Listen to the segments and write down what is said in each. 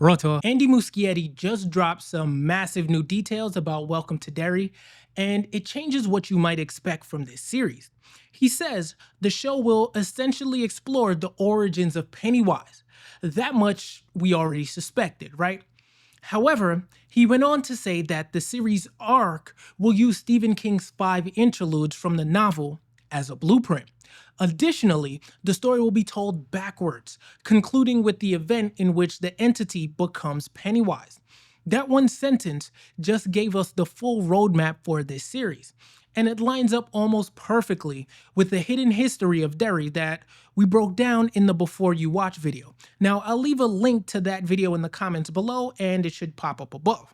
Rawteur. Andy Muschietti just dropped some massive new details about Welcome to Derry, and it changes what you might expect from this series. He says the show will essentially explore the origins of Pennywise. That much we already suspected, right? However, he went on to say that the series arc will use Stephen King's 5 interludes from the novel as a blueprint. Additionally, the story will be told backwards, concluding with the event in which the entity becomes Pennywise. That one sentence just gave us the full roadmap for this series, and it lines up almost perfectly with the hidden history of Derry that we broke down in the Before You Watch video. Now, I'll leave a link to that video in the comments below, and it should pop up above.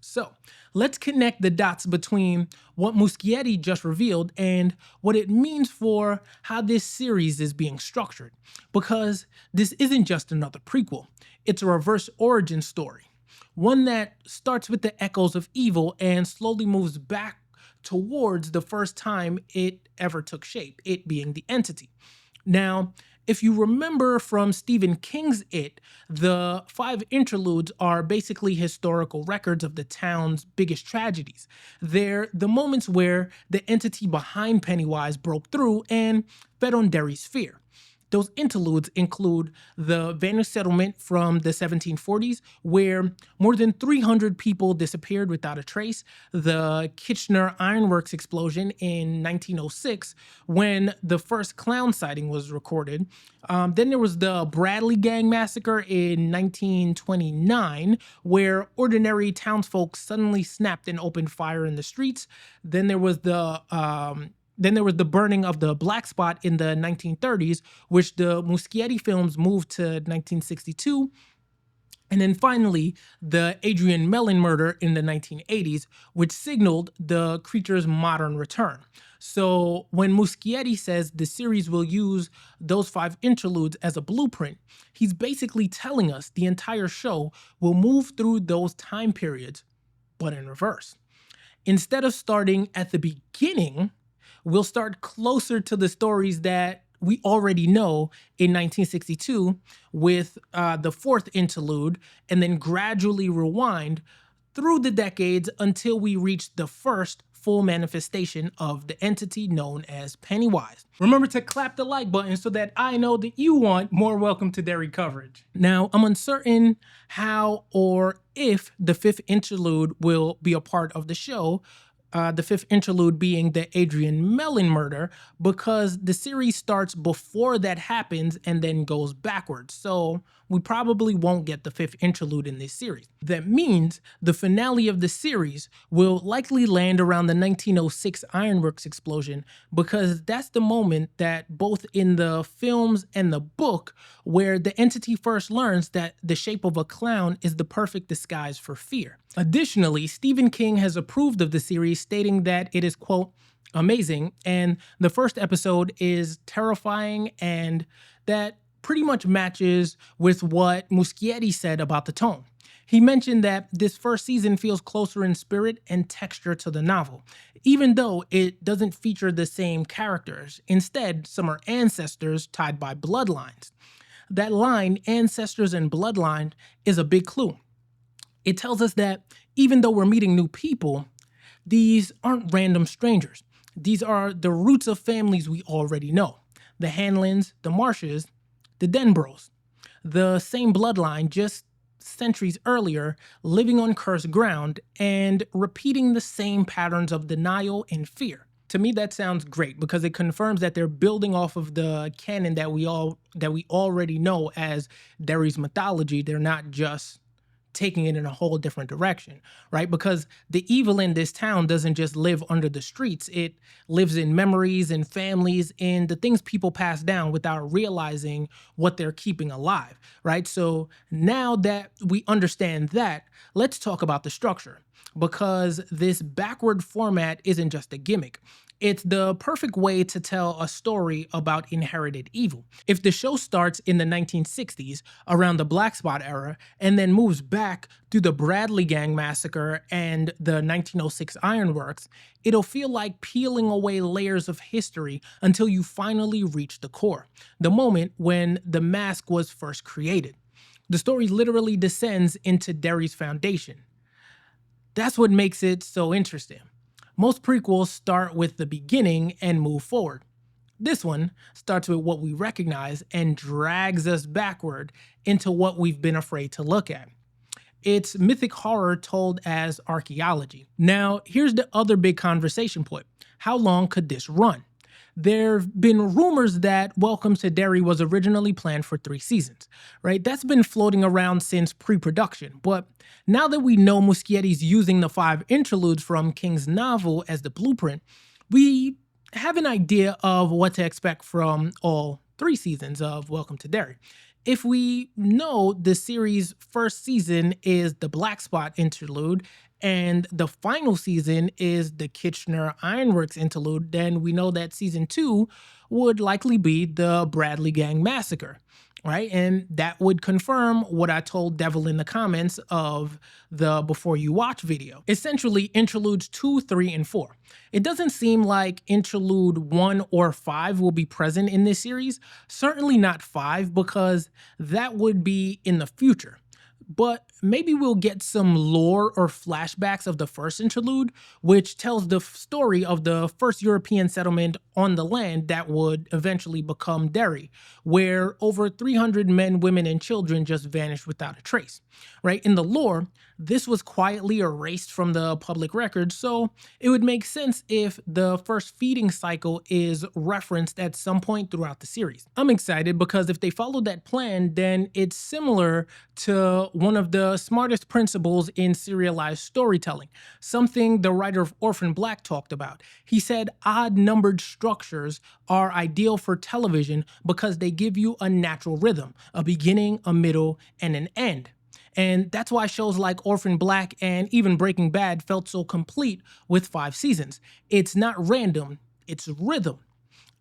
So, let's connect the dots between what Muschietti just revealed and what it means for how this series is being structured. Because this isn't just another prequel, it's a reverse origin story. One that starts with the echoes of evil and slowly moves back towards the first time it ever took shape, it being the entity. Now, if you remember from Stephen King's It, the 5 interludes are basically historical records of the town's biggest tragedies. They're the moments where the entity behind Pennywise broke through and fed on Derry's fear. Those interludes include the Vanished Settlement from the 1740s, where more than 300 people disappeared without a trace, the Kitchener Ironworks explosion in 1906, when the first clown sighting was recorded. Then there was the Bradley Gang Massacre in 1929, where ordinary townsfolk suddenly snapped and opened fire in the streets. Then there was the burning of the Black Spot in the 1930s, which the Muschietti films moved to 1962. And then finally, the Adrian Mellon murder in the 1980s, which signaled the creature's modern return. So when Muschietti says the series will use those 5 interludes as a blueprint, he's basically telling us the entire show will move through those time periods, but in reverse. Instead of starting at the beginning, we'll start closer to the stories that we already know in 1962 with the 4th interlude, and then gradually rewind through the decades until we reach the first full manifestation of the entity known as Pennywise. Remember to clap the like button so that I know that you want more Welcome to Derry coverage. Now, I'm uncertain how or if the 5th interlude will be a part of the show, the 5th interlude being the Adrian Mellon murder, because the series starts before that happens and then goes backwards. So we probably won't get the 5th interlude in this series. That means the finale of the series will likely land around the 1906 Ironworks explosion, because that's the moment that both in the films and the book where the entity first learns that the shape of a clown is the perfect disguise for fear. Additionally, Stephen King has approved of the series, stating that it is, quote, amazing, and the first episode is terrifying, and that pretty much matches with what Muschietti said about the tone. He mentioned that this first season feels closer in spirit and texture to the novel, even though it doesn't feature the same characters. Instead, some are ancestors tied by bloodlines. That line, ancestors and bloodline, is a big clue. It tells us that even though we're meeting new people, these aren't random strangers. These are the roots of families we already know. The Hanlons, the Marshes, the Denbros. The same bloodline, just centuries earlier, living on cursed ground and repeating the same patterns of denial and fear. To me, that sounds great because it confirms that they're building off of the canon that we already know as Derry's mythology. They're not just taking it in a whole different direction, right? Because the evil in this town doesn't just live under the streets. It lives in memories and families and the things people pass down without realizing what they're keeping alive, right? So now that we understand that, let's talk about the structure, because this backward format isn't just a gimmick. It's the perfect way to tell a story about inherited evil. If the show starts in the 1960s, around the Black Spot era, and then moves back through the Bradley Gang Massacre and the 1906 Ironworks, it'll feel like peeling away layers of history until you finally reach the core, the moment when the mask was first created. The story literally descends into Derry's foundation. That's what makes it so interesting. Most prequels start with the beginning and move forward. This one starts with what we recognize and drags us backward into what we've been afraid to look at. It's mythic horror told as archaeology. Now, here's the other big conversation point. How long could this run? There have been rumors that Welcome to Derry was originally planned for 3 seasons, right? That's been floating around since pre-production, but now that we know Muschietti's using the 5 interludes from King's novel as the blueprint, we have an idea of what to expect from all 3 seasons of Welcome to Derry. If we know the series' first season is the Black Spot interlude and the final season is the Kitchener Ironworks interlude, then we know that season 2 would likely be the Bradley Gang Massacre, right? And that would confirm what I told Devil in the comments of the Before You Watch video. Essentially, interludes 2, 3, and 4. It doesn't seem like interlude 1 or 5 will be present in this series. Certainly not 5, because that would be in the future. But maybe we'll get some lore or flashbacks of the first interlude, which tells the story of the first European settlement on the land that would eventually become Derry, where over 300 men, women, and children just vanished without a trace, right? In the lore, this was quietly erased from the public record, so it would make sense if the first feeding cycle is referenced at some point throughout the series. I'm excited because if they follow that plan, then it's similar to one of the smartest principles in serialized storytelling, something the writer of Orphan Black talked about. He said odd-numbered structures are ideal for television because they give you a natural rhythm, a beginning, a middle, and an end. And that's why shows like Orphan Black and even Breaking Bad felt so complete with 5 seasons. It's not random, it's rhythm.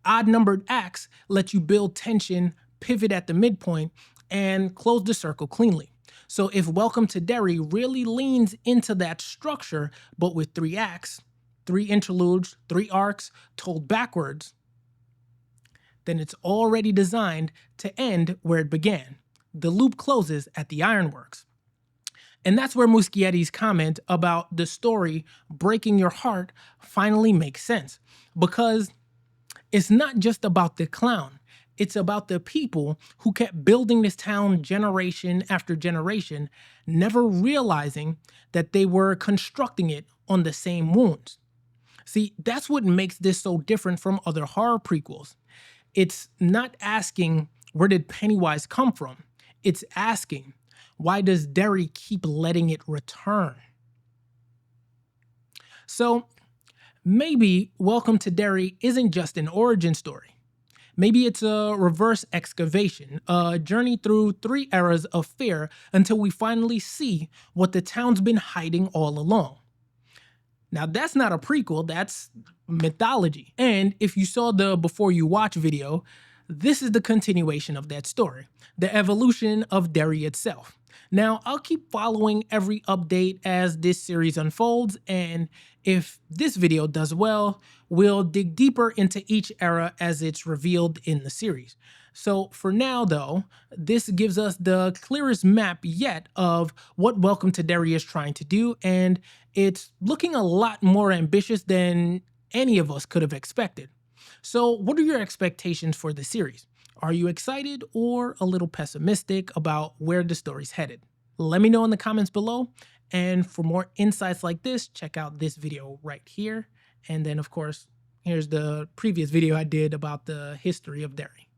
Odd-numbered acts let you build tension, pivot at the midpoint, and close the circle cleanly. So if Welcome to Derry really leans into that structure, but with 3 acts, 3 interludes, 3 arcs told backwards, then it's already designed to end where it began. The loop closes at the Ironworks. And that's where Muschietti's comment about the story breaking your heart finally makes sense. Because it's not just about the clown. It's about the people who kept building this town generation after generation, never realizing that they were constructing it on the same wounds. See, that's what makes this so different from other horror prequels. It's not asking, where did Pennywise come from? It's asking, why does Derry keep letting it return? So maybe Welcome to Derry isn't just an origin story. Maybe it's a reverse excavation, a journey through 3 eras of fear until we finally see what the town's been hiding all along. Now that's not a prequel, that's mythology. And if you saw the Before You Watch video, this is the continuation of that story, the evolution of Derry itself. Now, I'll keep following every update as this series unfolds, and if this video does well, we'll dig deeper into each era as it's revealed in the series. So for now though, this gives us the clearest map yet of what Welcome to Derry is trying to do, and it's looking a lot more ambitious than any of us could have expected. So what are your expectations for the series? Are you excited or a little pessimistic about where the story's headed? Let me know in the comments below. And for more insights like this, check out this video right here. And then of course, here's the previous video I did about the history of Derry.